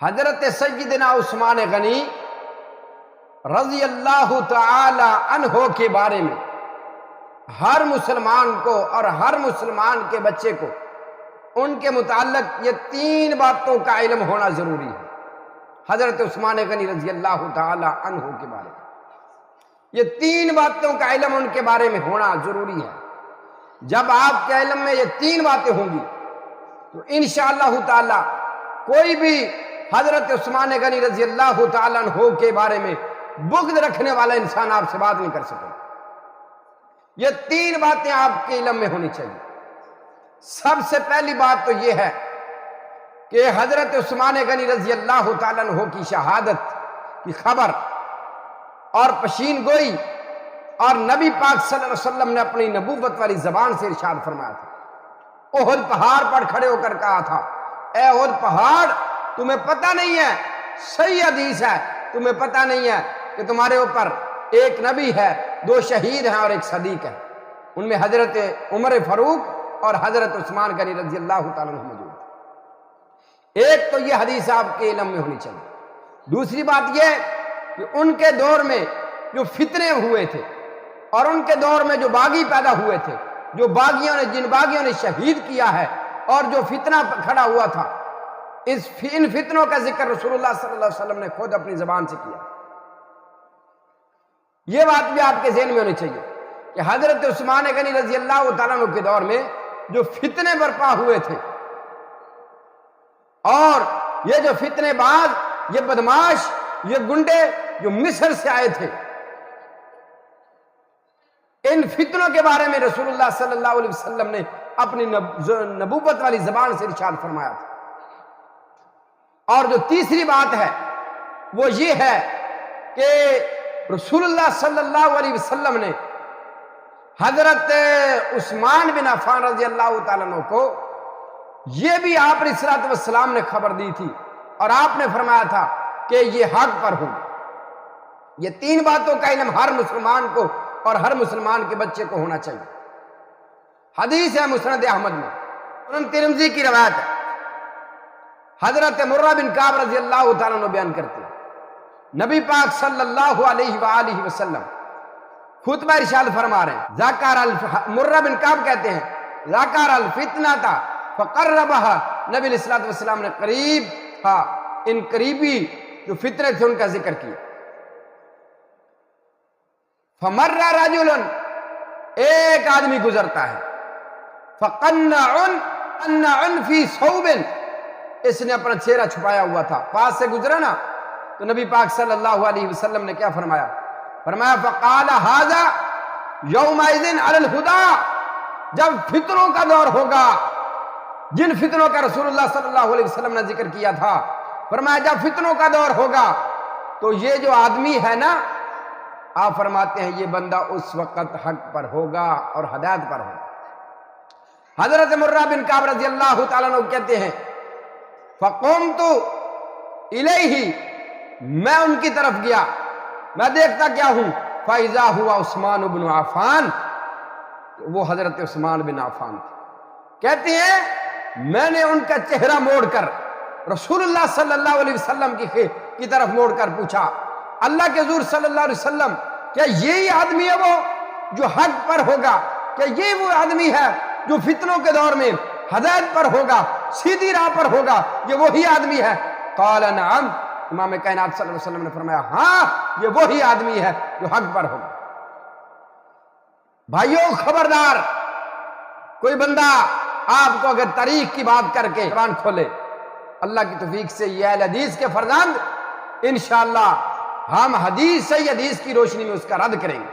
حضرت سیدنا عثمان غنی رضی اللہ تعالی عنہ کے بارے میں ہر مسلمان کو اور ہر مسلمان کے بچے کو ان کے متعلق یہ 3 باتوں کا علم ہونا ضروری ہے۔ حضرت عثمان غنی رضی اللہ تعالی عنہ کے بارے میں یہ 3 باتوں کا علم ان کے بارے میں ہونا ضروری ہے۔ جب آپ کے علم میں یہ 3 باتیں ہوں گی تو انشاءاللہ تعالی کوئی بھی حضرت عثمان غنی رضی اللہ تعالی عنہ کے بارے میں بغض رکھنے والا انسان آپ سے بات نہیں کر سکے۔ یہ 3 باتیں آپ کے علم میں ہونی چاہیے۔ سب سے پہلی بات تو یہ ہے کہ حضرت عثمان غنی رضی اللہ تعالی عنہ کی شہادت کی خبر اور پشین گوئی اور نبی پاک صلی اللہ علیہ وسلم نے اپنی نبوت والی زبان سے ارشاد فرمایا تھا۔ احد پہاڑ پر کھڑے ہو کر کہا تھا، اے احد پہاڑ، تمہیں پتہ نہیں ہے، صحیح حدیث ہے، تمہیں پتہ نہیں ہے کہ تمہارے اوپر ایک نبی ہے، 2 شہید ہیں اور 1 صدیق ہے۔ ان میں حضرت عمر فاروق اور حضرت عثمان غنی رضی اللہ تعالیٰ عنہ موجود ہیں۔ ایک تو یہ حدیث آپ کے علم میں ہونی چاہیے۔ دوسری بات یہ کہ ان کے دور میں جو فتنے ہوئے تھے اور ان کے دور میں جو باغی پیدا ہوئے تھے، جو جن باغیوں نے شہید کیا ہے اور جو فتنہ کھڑا ہوا تھا، ان فتنوں کا ذکر رسول اللہ صلی اللہ علیہ وسلم نے خود اپنی زبان سے کیا۔ یہ بات بھی آپ کے ذہن میں ہونی چاہیے کہ حضرت عثمان غنی رضی اللہ تعالیٰ عنہ کے دور میں جو فتنے برپا ہوئے تھے اور یہ جو فتنے باز، یہ بدماش، یہ گنڈے جو مصر سے آئے تھے، ان فتنوں کے بارے میں رسول اللہ صلی اللہ علیہ وسلم نے اپنی نبوت والی زبان سے ارشاد فرمایا تھا۔ اور جو تیسری بات ہے وہ یہ ہے کہ رسول اللہ صلی اللہ علیہ وسلم نے حضرت عثمان بن عفان رضی اللہ تعالیٰ عنہ کو یہ بھی آپ علیہ الصلوۃ والسلام نے خبر دی تھی اور آپ نے فرمایا تھا کہ یہ حق پر ہوں۔ یہ 3 باتوں کا علم ہر مسلمان کو اور ہر مسلمان کے بچے کو ہونا چاہیے۔ حدیث ہے مسند احمد میں، سنن ترمذی کی روایت ہے، حضرت مرہ بن کعب رضی اللہ تعالیٰ عنہ بیان کرتے ہیں، نبی پاک صلی اللہ علیہ وآلہ وسلم خطبہ ارشاد فرما رہے ہیں۔ مرہ بن کعب کہتے ہیں، ذکر الفتنۃ فقربها، نبی علیہ الصلوۃ والسلام نے قریب تھا ان قریبی جو فتنے تھے ان کا ذکر کیا۔ فمر رجل، ایک آدمی گزرتا ہے، فقنع فی ثوب، اس نے اپنا چہرہ چھپایا ہوا تھا، پاس سے گزرا نا تو نبی پاک صلی اللہ علیہ وسلم نے کیا فرمایا؟ فرمایا فقال ھذا یومئذ علی الہدی، جب فتنوں کا دور ہوگا، جن فتنوں کا رسول اللہ صلی اللہ علیہ وسلم نے ذکر کیا تھا، فرمایا جب فتنوں کا دور ہوگا تو یہ جو آدمی ہے نا، آپ فرماتے ہیں یہ بندہ اس وقت حق پر ہوگا اور ہدایت پر ہوگا۔ حضرت مرہ بن کعب رضی اللہ تعالیٰ عنہ کہتے ہیں، فقمت الیہ، میں ان کی طرف گیا، میں دیکھتا کیا ہوں، فاذا ہوا عثمان بن عفان، وہ حضرت عثمان بن عفان تھے۔ کہتے ہیں میں نے ان کا چہرہ موڑ کر رسول اللہ صلی اللہ علیہ وسلم کی طرف موڑ کر پوچھا، اللہ کے حضور صلی اللہ علیہ وسلم، کیا یہی آدمی ہے وہ جو حق پر ہوگا؟ کیا یہ وہ آدمی ہے جو فتنوں کے دور میں ہدایت پر ہوگا، سیدھی راہ پر ہوگا؟ یہ وہی آدمی ہے؟ قال نعم، امام کائنات صلی اللہ علیہ وسلم نے فرمایا ہاں یہ وہی آدمی ہے جو حق پر ہوگا۔ بھائیوں خبردار، کوئی بندہ آپ کو اگر تاریخ کی بات کر کے زبان کھولے، اللہ کی توفیق سے یہ اہل حدیث کے فرزند انشاءاللہ ہم حدیث صحیح حدیث کی روشنی میں اس کا رد کریں گے۔